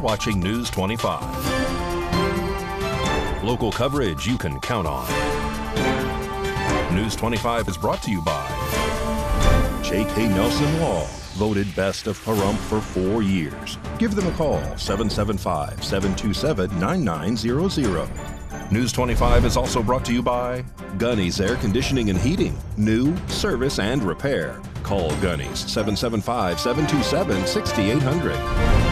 watching News 25. Local coverage you can count on. News 25 is brought to you by J.K. Nelson Law, voted best of Pahrump for 4 years. Give them a call, 775-727-9900. News 25 is also brought to you by Gunny's Air Conditioning and Heating. New, service, and repair. Call Gunny's, 775-727-6800.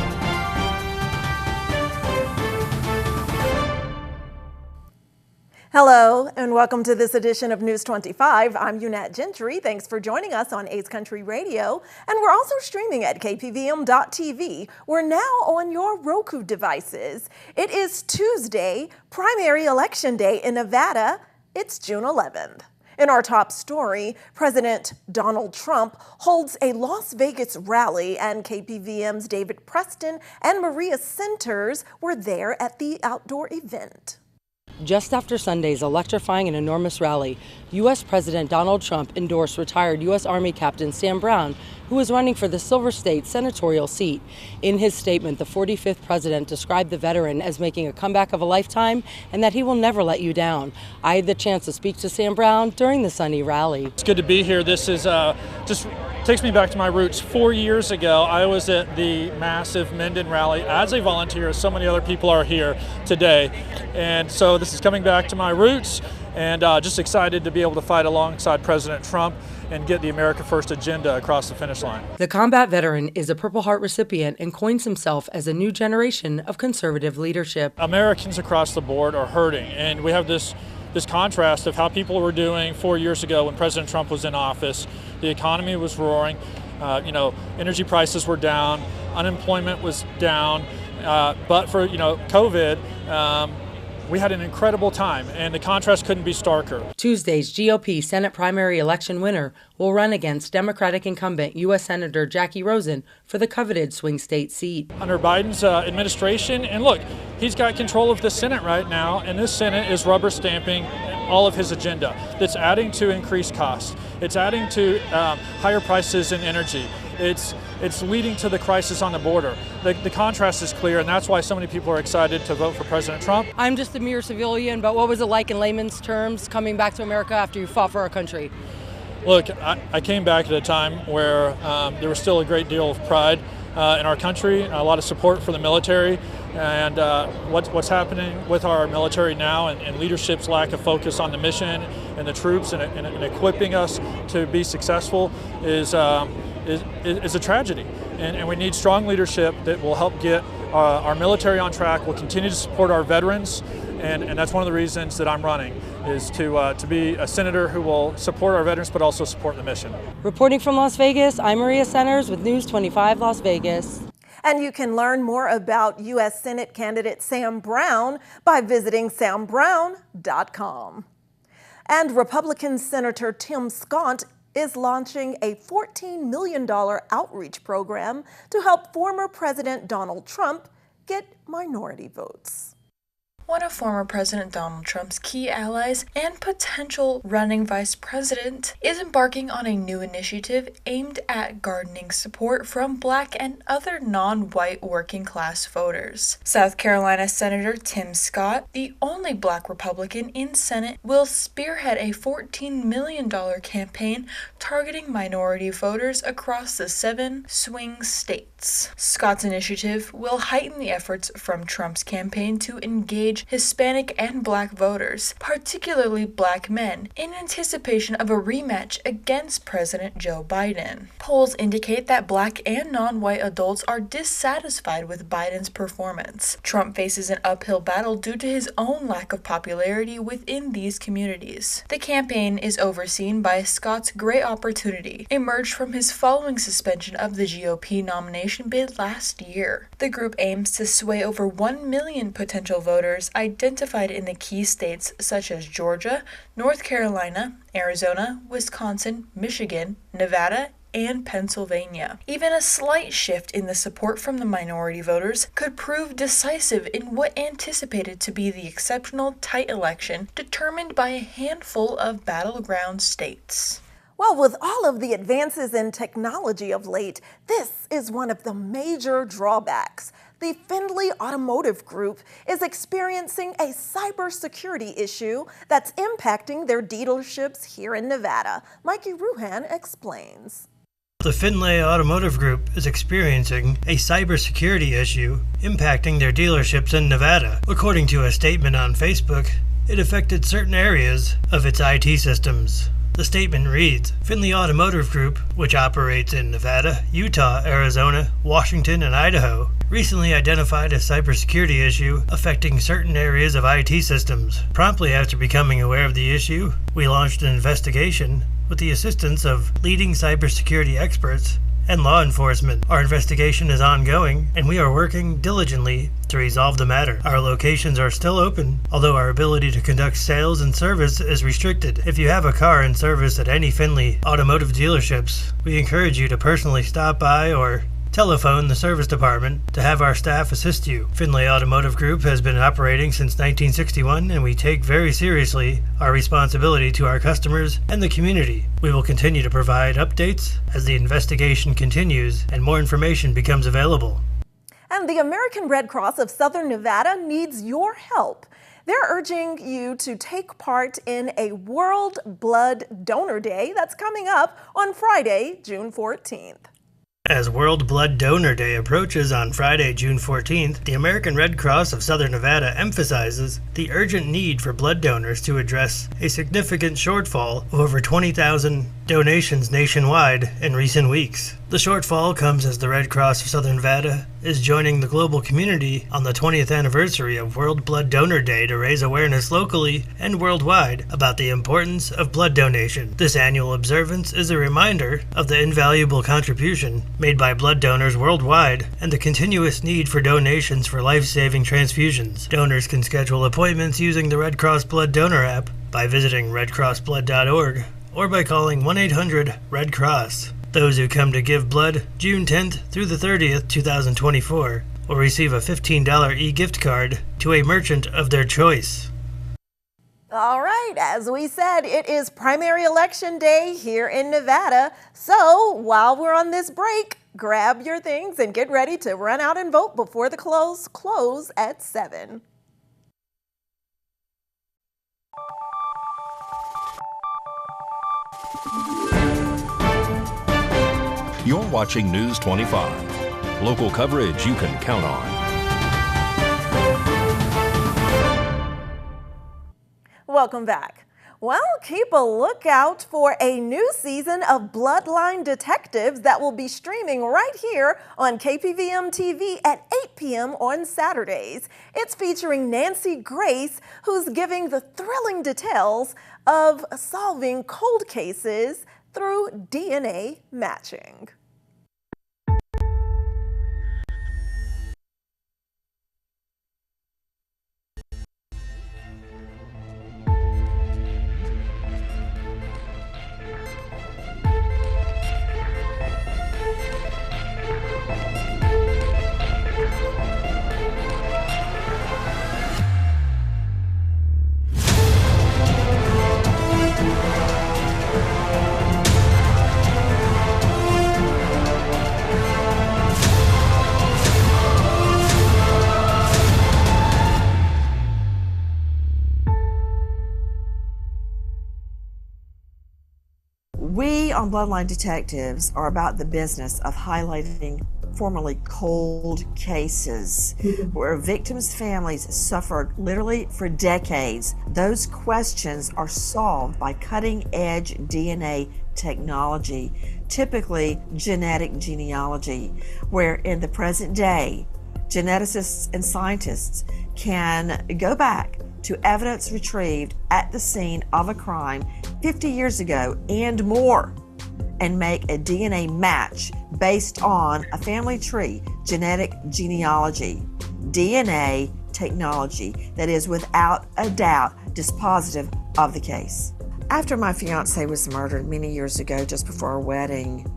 Hello, and welcome to this edition of News 25. I'm Unat Gentry. Thanks for joining us on A's Country Radio. And we're also streaming at KPVM.TV. We're now on your Roku devices. It is Tuesday, primary election day in Nevada. It's June 11th. In our top story, President Donald Trump holds a Las Vegas rally, and KPVM's David Preston and Maria Centers were there at the outdoor event. Just after Sunday's electrifying and enormous rally, U.S. President Donald Trump endorsed retired U.S. Army Captain Sam Brown, who is running for the Silver State senatorial seat. In his statement, the 45th president described the veteran as making a comeback of a lifetime and that he will never let you down. I had the chance to speak to Sam Brown during the Sunny rally. It's good to be here. This is just takes me back to my roots. 4 years ago, I was at the massive Minden rally as a volunteer, as so many other people are here today. And so this is coming back to my roots, and just excited to be able to fight alongside President Trump and get the America First agenda across the finish line. The combat veteran is a Purple Heart recipient and coins himself as a new generation of conservative leadership. Americans across the board are hurting, and we have this contrast of how people were doing 4 years ago when President Trump was in office. The economy was roaring, energy prices were down, unemployment was down, but for COVID, we had an incredible time, and the contrast couldn't be starker. Tuesday's GOP Senate primary election winner will run against Democratic incumbent U.S. Senator Jackie Rosen for the coveted swing state seat. Under Biden's administration, and look, he's got control of the Senate right now, and this Senate is rubber stamping all of his agenda. That's adding to increased costs. It's adding to higher prices in energy. It's leading to the crisis on the border. The contrast is clear, and that's why so many people are excited to vote for President Trump. I'm just a mere civilian, but what was it like in layman's terms coming back to America after you fought for our country? Look, I came back at a time where there was still a great deal of pride in our country, a lot of support for the military, and what's happening with our military now and leadership's lack of focus on the mission and the troops and equipping us to be successful is a tragedy. And we need strong leadership that will help get our military on track. We'll continue to support our veterans, and that's one of the reasons that I'm running, is to be a senator who will support our veterans but also support the mission. Reporting from Las Vegas, I'm Maria Centers with News 25 Las Vegas. And you can learn more about U.S. Senate candidate Sam Brown by visiting sambrown.com. And Republican Senator Tim Scott is launching a $14 million outreach program to help former President Donald Trump get minority votes. One of former President Donald Trump's key allies and potential running vice president is embarking on a new initiative aimed at garnering support from Black and other non-white working class voters. South Carolina Senator Tim Scott, the only Black Republican in Senate, will spearhead a $14 million campaign targeting minority voters across the 7 swing states. Scott's initiative will heighten the efforts from Trump's campaign to engage Hispanic and Black voters, particularly Black men, in anticipation of a rematch against President Joe Biden. Polls indicate that Black and non-white adults are dissatisfied with Biden's performance. Trump faces an uphill battle due to his own lack of popularity within these communities. The campaign is overseen by Scott's Great Opportunity, emerged from his following suspension of the GOP nomination bid last year. The group aims to sway over 1 million potential voters identified in the key states such as Georgia, North Carolina, Arizona, Wisconsin, Michigan, Nevada, and Pennsylvania. Even a slight shift in the support from the minority voters could prove decisive in what anticipated to be the exceptional tight election determined by a handful of battleground states. Well, with all of the advances in technology of late, this is one of the major drawbacks. the Findlay Automotive Group is experiencing a cybersecurity issue that's impacting their dealerships here in Nevada. Mikey Ruhan explains. The Findlay Automotive Group is experiencing a cybersecurity issue impacting their dealerships in Nevada. According to a statement on Facebook, it affected certain areas of its IT systems. The statement reads, Findlay Automotive Group, which operates in Nevada, Utah, Arizona, Washington, and Idaho, recently identified a cybersecurity issue affecting certain areas of IT systems. Promptly after becoming aware of the issue, we launched an investigation with the assistance of leading cybersecurity experts and law enforcement. Our investigation is ongoing, and we are working diligently to resolve the matter. Our locations are still open, although our ability to conduct sales and service is restricted. If you have a car in service at any Findlay Automotive dealerships, we encourage you to personally stop by or telephone the service department to have our staff assist you. Findlay Automotive Group has been operating since 1961, and we take very seriously our responsibility to our customers and the community. We will continue to provide updates as the investigation continues and more information becomes available. And the American Red Cross of Southern Nevada needs your help. They're urging you to take part in a World Blood Donor Day that's coming up on Friday, June 14th. As World Blood Donor Day approaches on Friday, June 14th, the American Red Cross of Southern Nevada emphasizes the urgent need for blood donors to address a significant shortfall of over 20,000 donations nationwide in recent weeks. The shortfall comes as the Red Cross of Southern Nevada is joining the global community on the 20th anniversary of World Blood Donor Day to raise awareness locally and worldwide about the importance of blood donation. This annual observance is a reminder of the invaluable contribution made by blood donors worldwide and the continuous need for donations for life-saving transfusions. Donors can schedule appointments using the Red Cross Blood Donor app by visiting redcrossblood.org or by calling 1-800-RED-CROSS. Those who come to give blood June 10th through the 30th, 2024 will receive a $15 e-gift card to a merchant of their choice. All right, as we said, it is primary election day here in Nevada. So while we're on this break, grab your things and get ready to run out and vote before the close at 7. You're watching News 25. Local coverage you can count on. Welcome back. Well, keep a lookout for a new season of Bloodline Detectives that will be streaming right here on KPVM TV at 8 p.m. on Saturdays. It's featuring Nancy Grace, who's giving the thrilling details of solving cold cases through DNA matching. We on Bloodline Detectives are about the business of highlighting formerly cold cases where victims' families suffered literally for decades. Those questions are solved by cutting-edge DNA technology, typically genetic genealogy, where in the present day, geneticists and scientists can go back to evidence retrieved at the scene of a crime 50 years ago and more, and make a DNA match based on a family tree, genetic genealogy, DNA technology that is without a doubt dispositive of the case. After my fiance was murdered many years ago, just before our wedding,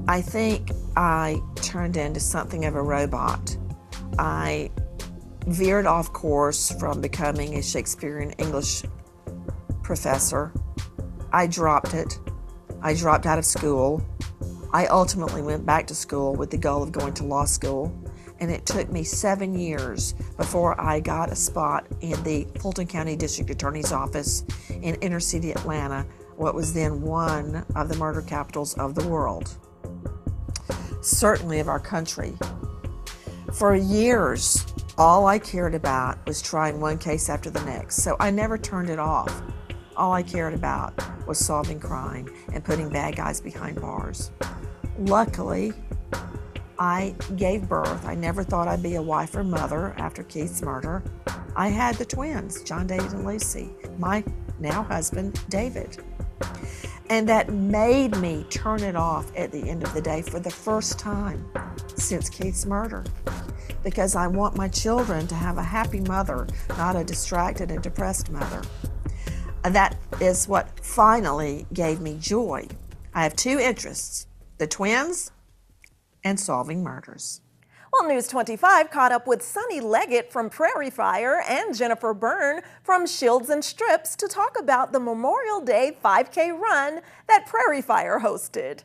I think I turned into something of a robot. I veered off course from becoming a Shakespearean English professor. I dropped it. I dropped out of school. I ultimately went back to school with the goal of going to law school. and it took me 7 years before I got a spot in the Fulton County District Attorney's Office in inner city Atlanta, what was then one of the murder capitals of the world, certainly of our country. For years, all I cared about was trying one case after the next, so I never turned it off. All I cared about was solving crime and putting bad guys behind bars. Luckily, I gave birth. I never thought I'd be a wife or mother after Keith's murder. I had the twins, John, David, and Lucy, my now husband, David. And that made me turn it off at the end of the day for the first time since Keith's murder, because I want my children to have a happy mother, not a distracted and depressed mother. That is what finally gave me joy. I have two interests, the twins and solving murders. Well, News 25 caught up with Sunny Leggett from Prairie Fire and Jennifer Byrne from Shields and Strips to talk about the Memorial Day 5K run that Prairie Fire hosted.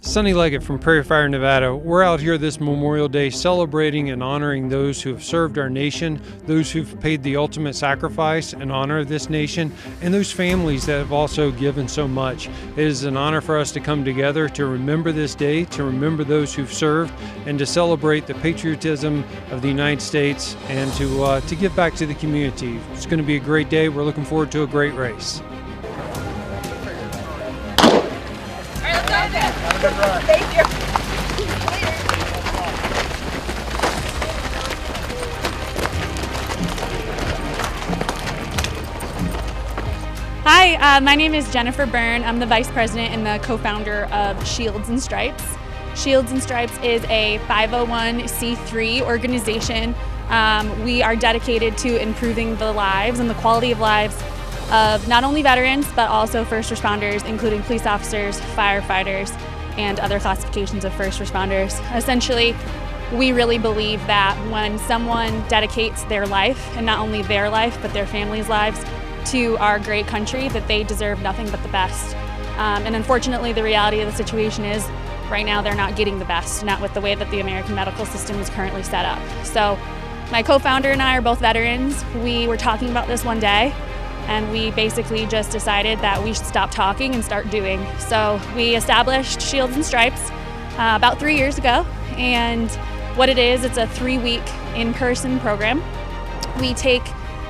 Sunny Leggett from Prairie Fire, Nevada. We're out here this Memorial Day celebrating and honoring those who have served our nation, those who've paid the ultimate sacrifice in honor of this nation, and those families that have also given so much. It is an honor for us to come together to remember this day, to remember those who've served, and to celebrate the patriotism of the United States and to give back to the community. It's going to be a great day. We're looking forward to a great race. Thank you. Hi, my name is Jennifer Byrne. I'm the Vice President and the co-founder of Shields and Stripes. Shields and Stripes is a 501c3 organization. We are dedicated to improving the lives and the quality of lives of not only veterans, but also first responders, including police officers, firefighters, and other classifications of first responders. Essentially, we really believe that when someone dedicates their life, and not only their life, but their family's lives, to our great country, that they deserve nothing but the best. And unfortunately, the reality of the situation is, right now they're not getting the best, not with the way that the American medical system is currently set up. So my co-founder and I are both veterans. We were talking about this one day, and we basically just decided that we should stop talking and start doing. So we established Shields and Stripes about 3 years ago, and what it is, it's a 3-week in-person program. We take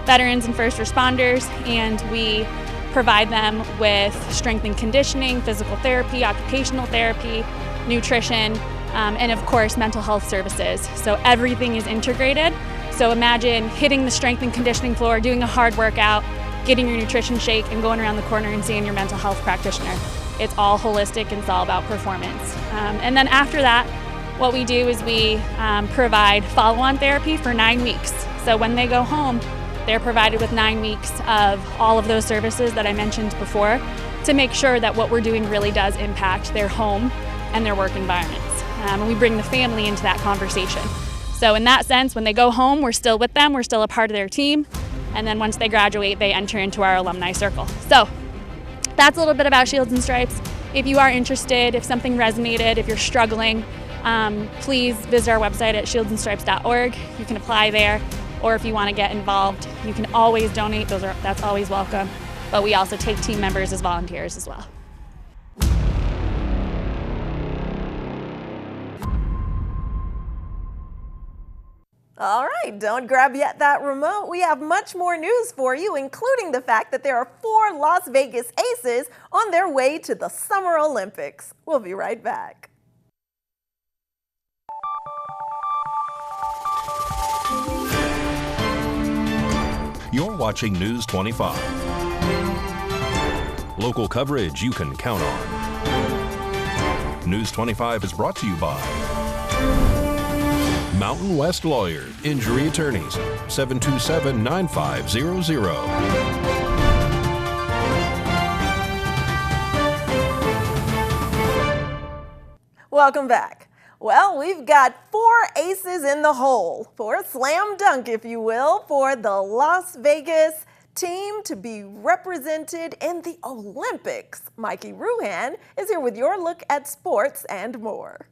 veterans and first responders and we provide them with strength and conditioning, physical therapy, occupational therapy, nutrition, and of course mental health services. So everything is integrated. So imagine hitting the strength and conditioning floor, doing a hard workout, getting your nutrition shake, and going around the corner and seeing your mental health practitioner. It's all holistic and it's all about performance. And then after that, what we do is we provide follow-on therapy for 9 weeks. So when they go home, they're provided with 9 weeks of all of those services that I mentioned before to make sure that what we're doing really does impact their home and their work environments. And we bring the family into that conversation. So in that sense, when they go home, we're still with them, we're still a part of their team. And then once they graduate, they enter into our alumni circle. So that's a little bit about Shields and Stripes. If you are interested, if something resonated, if you're struggling, please visit our website at shieldsandstripes.org. You can apply there, or if you want to get involved, you can always donate. That's always welcome. But we also take team members as volunteers as well. All right, don't grab yet that remote. We have much more news for you, including the fact that there are 4 Las Vegas aces on their way to the Summer Olympics. We'll be right back. You're watching News 25. Local coverage you can count on. News 25 is brought to you by Mountain West Lawyer, Injury Attorneys, 727-9500. Welcome back. Well, we've got 4 aces in the hole, for a slam dunk, if you will, for the Las Vegas team to be represented in the Olympics. Mikey Ruhan is here with your look at sports and more.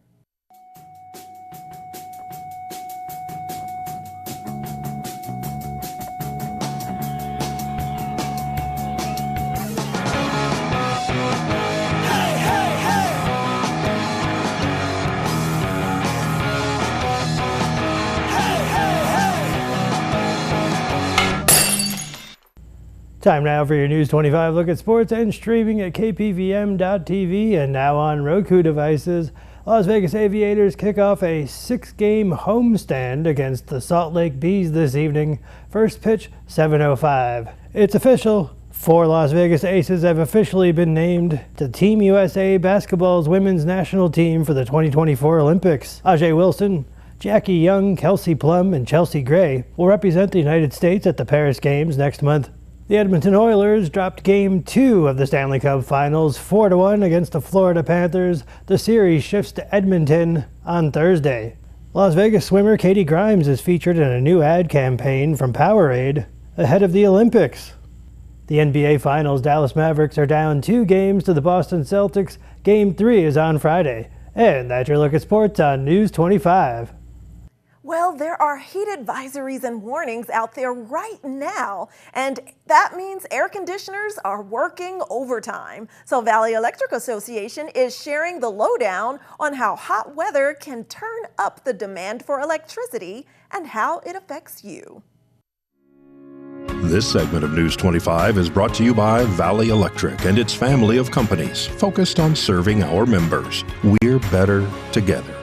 Time now for your News 25 look at sports and streaming at KPVM.TV and now on Roku devices. Las Vegas Aviators kick off a 6-game homestand against the Salt Lake Bees this evening. First pitch, 7:05. It's official. 4 Las Vegas Aces have officially been named to Team USA Basketball's women's national team for the 2024 Olympics. Ajay Wilson, Jackie Young, Kelsey Plum, and Chelsea Gray will represent the United States at the Paris Games next month. The Edmonton Oilers dropped Game 2 of the Stanley Cup Finals 4-1 against the Florida Panthers. The series shifts to Edmonton on Thursday. Las Vegas swimmer Katie Grimes is featured in a new ad campaign from Powerade ahead of the Olympics. The NBA Finals, Dallas Mavericks are down 2 games to the Boston Celtics. Game 3 is on Friday. And that's your look at sports on News 25. Well, there are heat advisories and warnings out there right now, and that means air conditioners are working overtime. So Valley Electric Association is sharing the lowdown on how hot weather can turn up the demand for electricity and how it affects you. This segment of News 25 is brought to you by Valley Electric and its family of companies focused on serving our members. We're better together.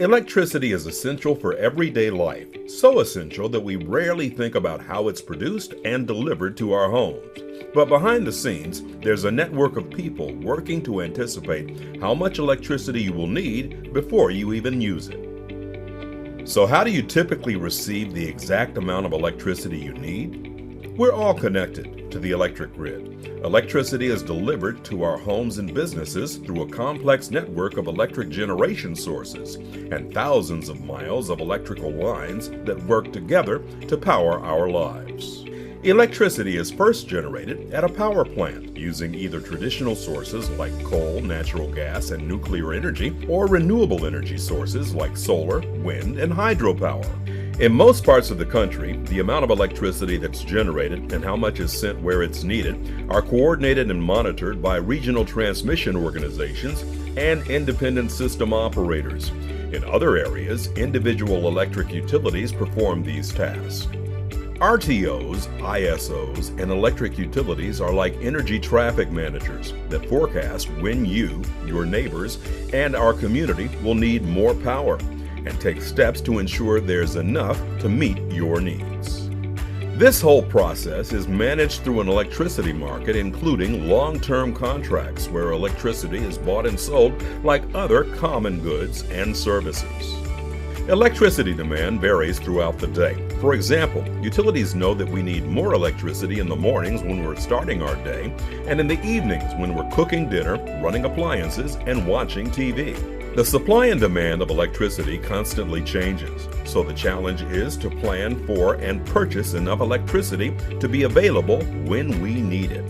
Electricity is essential for everyday life, so essential that we rarely think about how it's produced and delivered to our homes. But behind the scenes, there's a network of people working to anticipate how much electricity you will need before you even use it. So how do you typically receive the exact amount of electricity you need? We're all connected to the electric grid. Electricity is delivered to our homes and businesses through a complex network of electric generation sources and thousands of miles of electrical lines that work together to power our lives. Electricity is first generated at a power plant using either traditional sources like coal, natural gas, and nuclear energy, or renewable energy sources like solar, wind, and hydropower. In most parts of the country, the amount of electricity that's generated and how much is sent where it's needed are coordinated and monitored by regional transmission organizations and independent system operators. In other areas, individual electric utilities perform these tasks. RTOs, ISOs, and electric utilities are like energy traffic managers that forecast when you, your neighbors, and our community will need more power and take steps to ensure there's enough to meet your needs. This whole process is managed through an electricity market, including long-term contracts where electricity is bought and sold like other common goods and services. Electricity demand varies throughout the day. For example, utilities know that we need more electricity in the mornings when we're starting our day and in the evenings when we're cooking dinner, running appliances, and watching TV. The supply and demand of electricity constantly changes, so the challenge is to plan for and purchase enough electricity to be available when we need it.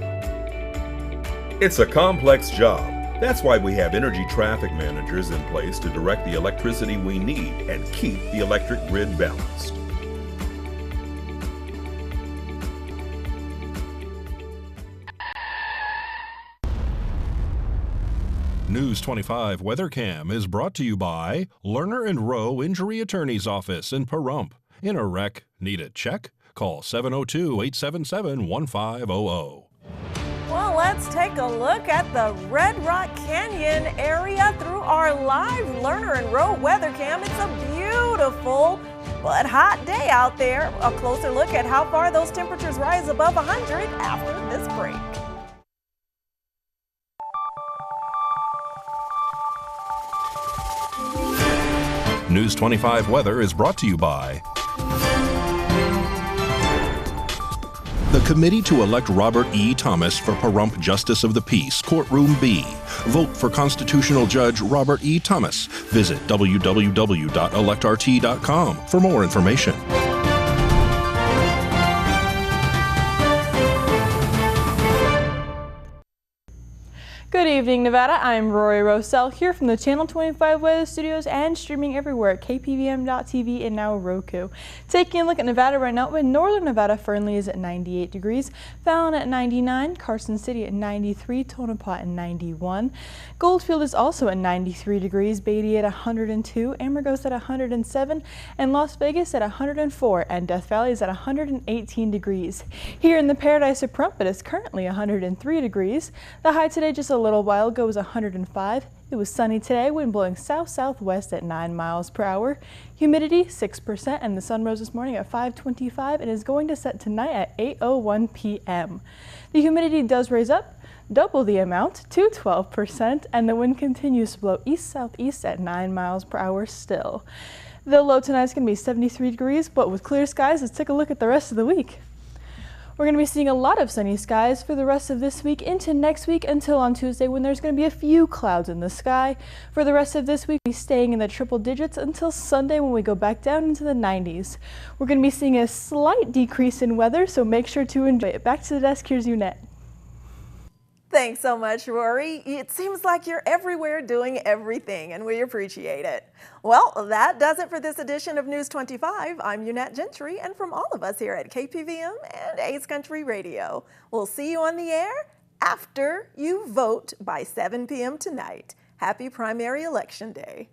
It's a complex job. That's why we have energy traffic managers in place to direct the electricity we need and keep the electric grid balanced. News 25 WeatherCam is brought to you by Lerner and Rowe Injury Attorney's Office in Pahrump. In a wreck, need a check? Call 702-877-1500. Well, let's take a look at the Red Rock Canyon area through our live Lerner and Rowe WeatherCam. It's a beautiful but hot day out there. A closer look at how far those temperatures rise above 100 after this break. News 25 weather is brought to you by the Committee to elect Robert E. Thomas for Pahrump Justice of the Peace, Courtroom B. Vote for Constitutional Judge Robert E. Thomas. Visit www.electrt.com for more information. Good evening, Nevada. I'm Rory Rosell here from the Channel 25 Weather Studios and streaming everywhere at KPVM.TV and now Roku. Taking a look at Nevada right now, in northern Nevada, Fernley is at 98 degrees, Fallon at 99, Carson City at 93, Tonopah at 91. Goldfield is also at 93 degrees, Beatty at 102, Amargos at 107, and Las Vegas at 104, and Death Valley is at 118 degrees. Here in the Paradise of Pahrump, it is currently 103 degrees. The high today just a little while ago was 105. It was sunny today, wind blowing south-southwest at 9 miles per hour. Humidity 6%, and the sun rose this morning at 5:25 and is going to set tonight at 8:01 p.m. The humidity does raise up double the amount to 12%, and the wind continues to blow east-southeast at 9 miles per hour still. The low tonight is going to be 73 degrees, but with clear skies, let's take a look at the rest of the week. We're going to be seeing a lot of sunny skies for the rest of this week into next week until on Tuesday when there's going to be a few clouds in the sky. For the rest of this week, we'll be staying in the triple digits until Sunday when we go back down into the 90s. We're going to be seeing a slight decrease in weather, so make sure to enjoy it. Back to the desk, here's Unette. Thanks so much, Rory. It seems like you're everywhere doing everything, and we appreciate it. Well, that does it for this edition of News 25. I'm Unette Gentry, and from all of us here at KPVM and A's Country Radio, we'll see you on the air after you vote by 7 p.m. tonight. Happy primary election day.